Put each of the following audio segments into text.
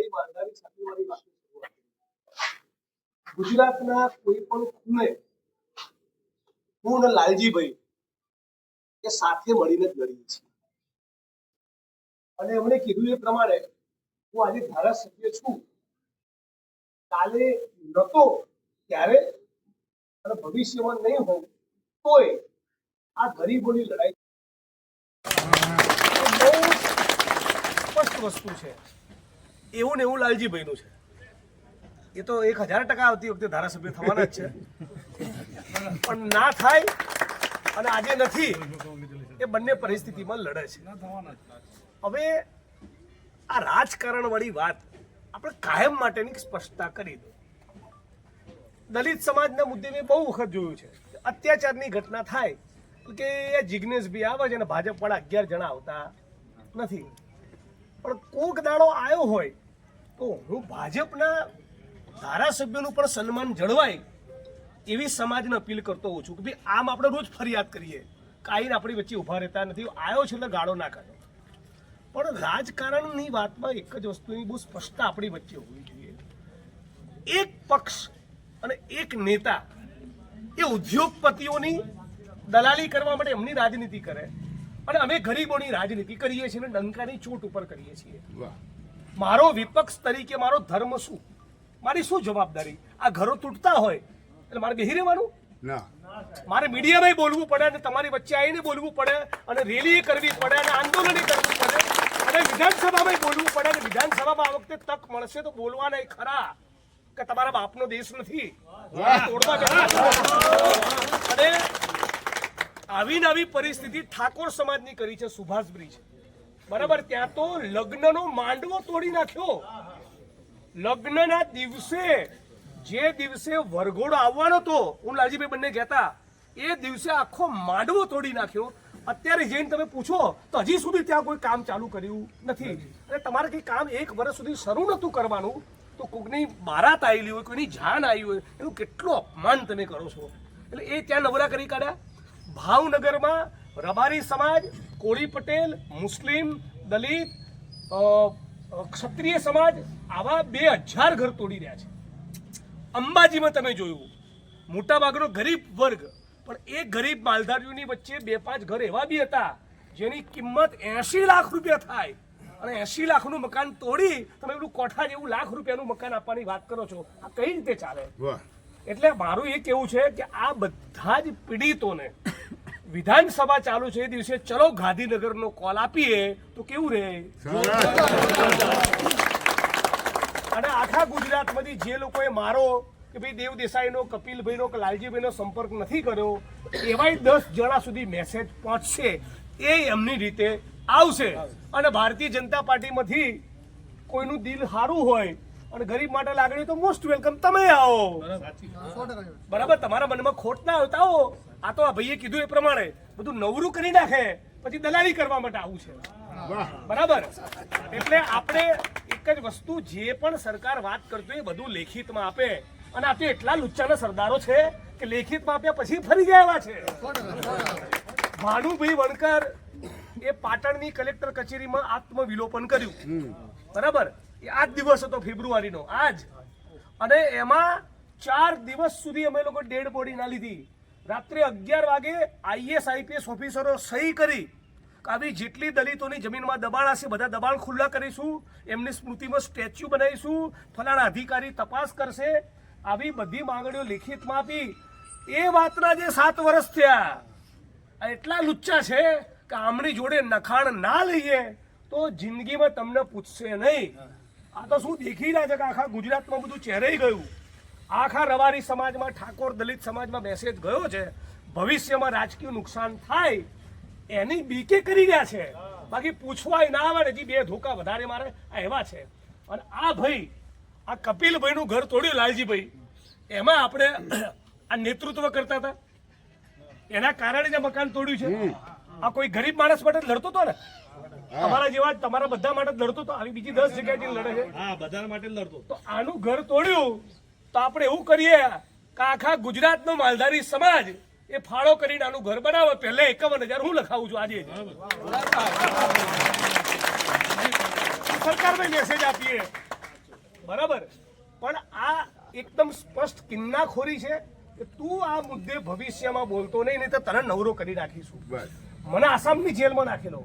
છાતીવાળી માલધારી છાતીવાળી વાતની શરૂઆત કરી। ગુજરાતના કોઈ પણ ખૂણે હું અને લાલજીભાઈ એ સાથે મળીને જ લડીએ છીએ અને એમણે કીધું એ પ્રમાણે હું આજે ધારાસભ્ય છું, કાલે નતો ત્યારે અને ભવિષ્યમાં નહીં હોઉં તોય આ ગરીબોની લડાઈ બહુ સ્પષ્ટ વસ્તુ છે। એવું ને એવું લાલજીભાઈનું છે, એ તો 1000% આવતી વખતે ધારાસભ્ય થવાના જ છે, પણ ના થાય અને આજે નથી એ બંને પરિસ્થિતિમાં લડે છે। હવે આ રાજકારણ વાળી વાત આપણે કાયમ માટેની સ્પષ્ટતા કરી દો। દલિત સમાજના મુદ્દે મેં બહુ વખત જોયું છે, અત્યાચારની ઘટના થાય કે જિગ્નેશભાઈ આવે છે અને ભાજપ વાળા 11 જણા આવતા નથી, પણ કોક દાડો આવ્યો હોય તો હું ભાજપના ધારાસભ્યોનું પણ સન્માન જળવાય એવી સમાજને અપીલ કરતો હોઉં છું કે ભાઈ આમ આપણે રોજ ફરિયાદ કરીએ, કાંઈ આપણી વચ્ચે ઊભા રહેતા નથી, આવ્યો છે એટલે ગાળો ના કાઢો, પણ રાજકારણની વાતમાં એક જ વસ્તુની બહુ સ્પષ્ટતા આપણી વચ્ચે હોવી જોઈએ। એક પક્ષ અને એક નેતા એ ઉદ્યોગપતિઓની દલાલી કરવા માટે એમની રાજનીતિ કરે અને અમે ગરીબોની રાજનીતિ કરીએ છીએ અને ડંકાની ચોટ ઉપર કરીએ છીએ। મારો વિપક્ષ તરીકે મારો ધર્મ શું, મારી શું જવાબદારી? આ ઘરો તૂટતા હોય એટલે મારે બેહી રહેવાનું ના, મારે મીડિયામાં બોલવું પડે અને તમારી વચ્ચે આવીને બોલવું પડે અને રેલી કરવી પડે અને આંદોલન કરવું પડે અને વિધાનસભામાં બોલવું પડે અને વિધાનસભામાં આ વખતે તક મળશે તો બોલવાના ખરા કે તમારા બાપનો દેશ નથી તોડવા બેઠા। અને આવી નવી પરિસ્થિતિ ઠાકોર સમાજની કરી છે સુભાષ બ્રિજ, બરાબર? ત્યાં તો લગ્નનો માંડવો તોડી નાખ્યો। લગ્નના દિવસે જે દિવસે વરઘોડો આવવાનો હતો, હું લાલજીભાઈ બંને કહેતા, એ દિવસે આખો માંડવો તોડી નાખ્યો। અત્યારે જઈને તમે પૂછો તો હજી સુધી ત્યાં કોઈ કામ ચાલુ કર્યું નથી અને તમારે કંઈ કામ 1 વર્ષ સુધી શરૂ નહોતું કરવાનું તો કોઈની બારાત આવેલી હોય, કોઈની જાન આવી હોય, એનું કેટલું અપમાન તમે કરો છો। એટલે એ ત્યાં નવરા કરી કાઢ્યા। ભાવનગરમાં રબારી સમાજ, કોળી પટેલ, મુસ્લિમ, દલિત, ક્ષત્રિય સમાજ આવા 2000 ઘર તોડી રહ્યા છે। અંબાજીમાં તમે જોયું મોટાભાગનો ગરીબ વર્ગ, પણ એ ગરીબ માલધારીઓની વચ્ચે 2-5 ઘર એવા બી હતા જેની કિંમત 80 લાખ રૂપિયા થાય અને 80 લાખનું મકાન તોડી તમે પેલું કોઠા જેવું લાખ રૂપિયાનું મકાન આપવાની વાત કરો છો, આ કઈ રીતે ચાલે? એટલે મારું એ કેવું છે કે આ બધા જ પીડિતોને વિધાનસભા ચાલુ છે એ દિવસે ચલો ગાંધીનગરનો કોલ આપીએ તો કેવું રહે? અને આખા ગુજરાતમાંથી જે લોકોએ મારો કે ભાઈ દેવ દેસાઈનો, કપિલભાઈનો કે લાલજીભાઈનો સંપર્ક નથી કર્યો એવાય 10 જણા સુધી મેસેજ પહોંચશે, એ એમની રીતે આવશે। અને ભારતીય જનતા પાર્ટીમાંથી કોઈનું દિલ સારું હોય અને ગરીબ માટે લાગણી તો મોસ્ટ વેલકમ, તમે આવો, બરાબર? તમારા મનમાં ખોટ ના આવતા આવો। આ તો આ ભાઈએ કીધું એ પ્રમાણે બધું નવરું કરી નાખે પછી દલાલી કરવા માટે આવું છે, બરાબર? એટલે આપણે એક જ વસ્તુ, જે પણ સરકાર વાત કરતું એ બધું લેખિતમાં આપે અને આ તો એટલા લુચ્ચાના સરદારો છે કે લેખિતમાં આપ્યા પછી ફરી ગયા એવા છે। ભાનુભાઈ વણકર એ પાટણની કલેક્ટર કચેરીમાં આત્મવિલોપન કર્યું, બરાબર? એ આ જ દિવસ હતો ફેબ્રુઆરીનો આજ, અને એમાં 4 દિવસ સુધી અમે લોકો ડેડ બોડી ના લીધી। રાત્રે 11 વાગે IAS IPS ઓફિસરો સહી કરી કે આવી જેટલી દલિતોની જમીનમાં દબાણ હશે બધા દબાણ ખુલ્લા કરીશું, એમની સ્મૃતિમાં સ્ટેચ્યુ બનાવીશું, ફલાણા અધિકારી તપાસ કરશે, આવી બધી માંગણીઓ લેખિતમાં આપી। એ વાતના જે 7 વર્ષ થયા, એટલા લુચ્ચા છે કે આમની જોડે નખાણ ના લઈએ તો જિંદગીમાં તમને પૂછશે નહીં। આ તો શું દેખી રહ્યા છે કે આખા ગુજરાતમાં બધું ચહેરાઈ ગયું, આખા રવારી સમાજમાં, ઠાકોર દલિત સમાજમાં મેસેજ ગયો છે, ભવિષ્યમાં રાજકીય નુકસાન થાય એની બીકે કરી રહ્યા છે, બાકી પૂછવાય ના આવે, હજી 2 ધોકા વધારે મારે આ એવા છે। અને આ ભાઈ આ કપિલભાઈનું ઘર તોડ્યું લાલજીભાઈ, એમાં આપણે આ નેતૃત્વ કરતા હતા, એના કારણે જે મકાન તોડ્યું છે, આ કોઈ ગરીબ માણસ માટે લડતો હતો ને? તમારા જેવા તમારા બધા માટે લડતો હતો, આવી બીજી 10 જગ્યાએ લડે છે, હા બધા માટે લડતો। તો આનું ઘર તોડ્યું તો આપણે એવું કરીએ કે આખા ગુજરાતનો માલધારી સમાજ એ ફાળો કરીને આનું ઘર બનાવે, પહેલે 51,000 હું લખાવું છું આજે સરકારને મેસેજ આપીએ બરાબર, પણ આ એકદમ સ્પષ્ટ કિન્નાખોરી છે કે તું આ મુદ્દે ભવિષ્યમાં બોલતો નહીં તો તને નવરો કરી નાખીશું. મને આસામની જેલમાં નાખેલો,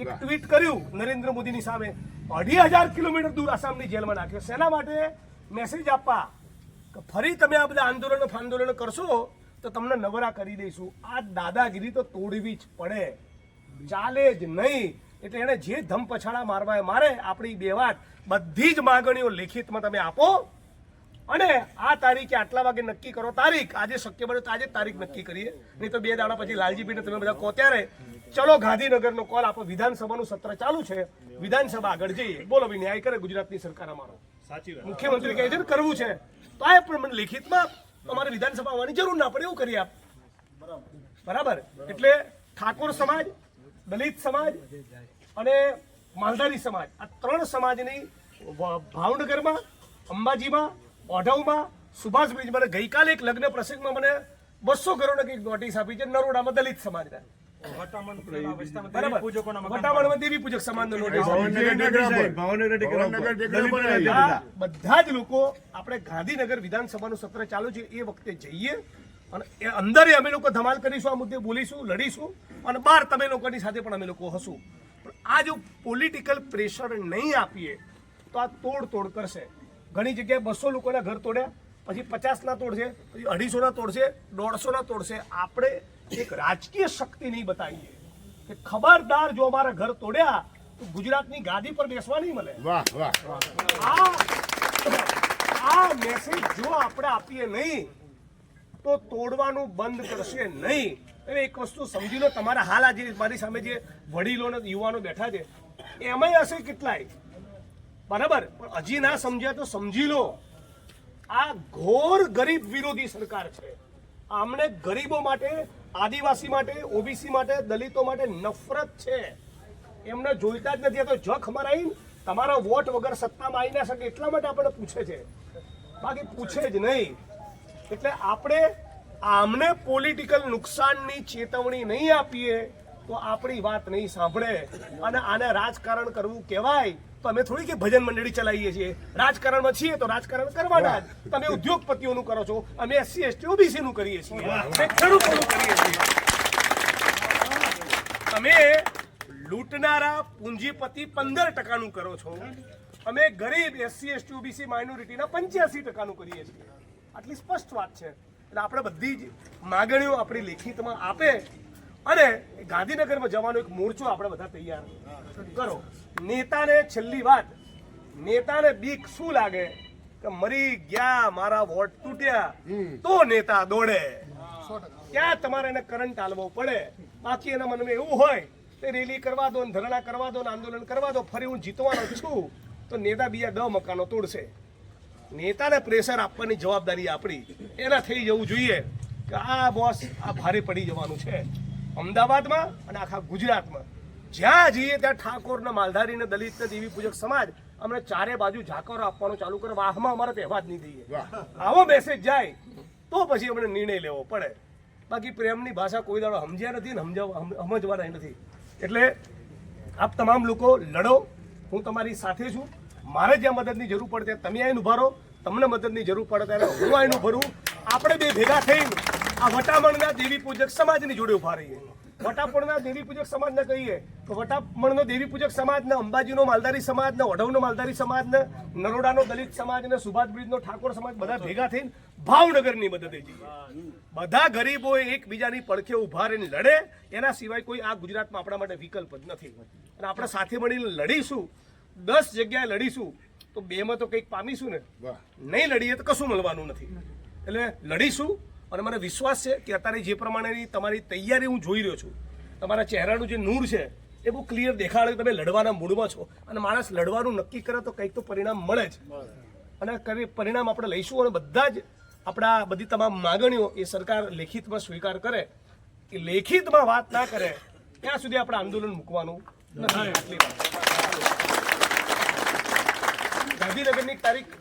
એક ટ્વીટ કર્યું નરેન્દ્ર મોદીની સામે, 2500 કિલોમીટર દૂર આસામની જેલમાં નાખ્યો. શેના માટે? મેસેજ આપવા કે ફરી તમે આ બધા આંદોલનો કરશો તો તમને નવરા કરી દઈશું. આ દાદાગીરી તો તોડવી જ પડે, ચાલે જ નહીં. એટલે એને જે ધમ પછાડા મારવા મારે. આપણી બે વાત, બધી જ માગણીઓ લેખિતમાં તમે આપો અને આ તારીખે આટલા વાગે નક્કી કરો તારીખ. આજે શક્ય બને તો આજે તારીખ નક્કી કરીએ, નહીં તો 2 દાડા પછી લાલજીભાઈને તમે બધા કહો ત્યારે ચલો ગાંધીનગરનો કોલ આપો. વિધાનસભાનું સત્ર ચાલુ છે, વિધાનસભા આગળ જઈએ. બોલો ભાઈ, ન્યાય કરે ગુજરાતની સરકાર અમારો. સાચી વાત. મુખ્યમંત્રી કહે છે ને કરવું છે તો આ પણ મને લેખિતમાં અમારે વિધાનસભા આવવાની જરૂર ના પડે એવું કરી આપ. બરાબર. એટલે ઠાકોર સમાજ, દલિત સમાજ અને માલધારી સમાજ, આ 3 સમાજની ભાવનગરમાં, અંબાજીમાં, ઓઢવમાં, સુભાષ બ્રિજમાં ગઈકાલે એક લગ્ન પ્રસંગમાં મને 200 કરોડ એક નોટિસ આપી છે નરોડામાં દલિત સમાજના. વટામણમાં દેવી પૂજક સમાજનો નોટિસ. બધા જ લોકો આપણે ગાંધીનગર વિધાનસભાનું સત્ર ચાલુ છે એ વખતે જઈએ અને એ અંદર અમે લોકો ધમાલ કરીશું, આ મુદ્દે બોલીશું, લડીશું અને બહાર તમે લોકોની સાથે પણ અમે લોકો હશું. પણ આ જો પોલિટિકલ પ્રેશર નહીં આપીએ તો આ તોડ કરશે. ઘણી જગ્યાએ 200 લોકોના ઘર તોડ્યા, પછી 50ના તોડશે, પછી 250ના તોડશે, 150ના તોડશે. આપણે એક રાજકીય શક્તિ નહીં બતાવીએ કે ખબરદાર જો અમારા ઘર તોડ્યા તો ગુજરાતની ગાદી પર બેસવા નહીં મળે. આ મેસેજ જો આપણે આપીએ નહીં તો તોડવાનું બંધ કરશે નહીં. હવે એક વસ્તુ સમજી લો, તમારા હાલ આજે મારી સામે જે વડીલો અને યુવાનો બેઠા છે એમાંય હશે કેટલાય, બરાબર, પણ હજી ના સમજ્યા તો સમજી લો. આ ઘોર ગરીબ વિરોધી સરકાર છે. આમને ગરીબો માટે, આદિવાસી માટે, ઓબીસી માટે, દલિતો માટે નફરત છે. એમને જોઈતા જ નથી. આ તો જખ મરાઈ તમારા વોટ વગર સત્તામાં આવી ના શકે એટલા માટે આપણે પૂછે છે, બાકી પૂછે જ નહીં. એટલે આપણે આમને પોલિટિકલ નુકસાનની ચેતવણી નહીં આપીએ તો આપણી વાત નહીં સાંભળે. અને આને રાજકારણ કરવું કહેવાય તો અમે થોડી કે ભજન મંડળી ચલાવીએ છીએ. રાજકારણમાં છીએ તો રાજકારણ કરવાના જ. તમે ઉદ્યોગપતિઓનું કરો છો, અમે SC ST OBC નું કરીએ છીએ, ખેડૂતોનું કરીએ છીએ. તમે લૂંટનારા પૂંજીપતિ 15% કરો છો, અમે ગરીબ SC ST OBC માઇનોરિટીના 85% કરીએ છીએ. આટલી સ્પષ્ટ વાત છે. એટલે આપણે બધી જ માગણીઓ આપણી લેખિતમાં આપે અને ગાંધીનગરમાં જવાનો એક મોરચો આપણે બધા તૈયાર કરો. નેતાને છેલ્લી વાત, નેતાને બીક શું લાગે કે મરી ગયા, મારા વોટ તૂટ્યા તો નેતા દોડે. ત્યાં તમારે એને કરંટ આલવો પડે. બાકી એના મનમાં એવું હોય કે રેલી કરવા દો, ધરણા કરવા દો, આંદોલન કરવા દો, ફરી હું જીતવાનો છું તો નેતા બીજા 10 મકાનો તોડશે. નેતાને પ્રેશર આપવાની જવાબદારી આપણી. એના થઈ જવું જોઈએ કે આ બોસ આ ભારે પડી જવાનું છે. અમદાવાદમાં અને આખા ગુજરાતમાં જ્યાં જઈએ ત્યાં ઠાકોરના, માલધારીને, દલિતને, દેવી પૂજક સમાજ અમને ચારે બાજુ ઝાકરો આપવાનું ચાલુ કરે. વાહમાં અમારે તહેવાર નહીં દઈએ. આવો મેસેજ જાય તો પછી અમને નિર્ણય લેવો પડે. બાકી પ્રેમની ભાષા કોઈ દાડો સમજ્યા નથી ને સમજવાના નથી. એટલે આપ તમામ લોકો લડો, હું તમારી સાથે છું. મારે જ્યાં મદદની જરૂર પડે ત્યાં તમે આવીને ઉભા રહો, તમને મદદની જરૂર પડે ત્યારે હું આવીને ઉભા રહું. આપણે બે ભેગા થઈને આ વટામણના દેવી પૂજક સમાજની જોડે ઉભા રહીએ. વટાપણના દેવી પૂજક સમાજને કહીએ તો વટામણનો દેવી પૂજક સમાજને, અંબાજીનો માલધારી સમાજને, ઓઢવનો માલધારી સમાજને, નરોડાનો દલિત સમાજને, સુભાષ બ્રિજનો ઠાકોર સમાજ બધા ભેગા થઈને ભાવનગરની મદદે જઈએ. બધા ગરીબો એકબીજાની પડખે ઉભા રહીને લડે. એના સિવાય કોઈ આ ગુજરાતમાં આપણા માટે વિકલ્પ જ નથી. અને આપણે સાથે મળીને લડીશું. 10 જગ્યાએ લડીશું તો 2માં તો કંઈક પામીશું ને. નહીં લડીએ તો કશું મળવાનું નથી. એટલે લડીશું. અને મને વિશ્વાસ છે કે અત્યારે જે પ્રમાણેની તમારી તૈયારી હું જોઈ રહ્યો છું, તમારા ચહેરાનું જે નૂર છે એ બહુ ક્લિયર દેખાડે કે તમે લડવાના મૂડમાં છો. અને માણસ લડવાનું નક્કી કરે તો કંઈક તો પરિણામ મળે જ. અને પરિણામ આપણે લઈશું. અને બધા જ આપણા બધી તમામ માગણીઓ એ સરકાર લેખિતમાં સ્વીકાર કરે. એ લેખિતમાં વાત ના કરે ત્યાં સુધી આપણે આંદોલન મૂકવાનું નથી. આટલી વાત. ગાંધીનગરની તારીખ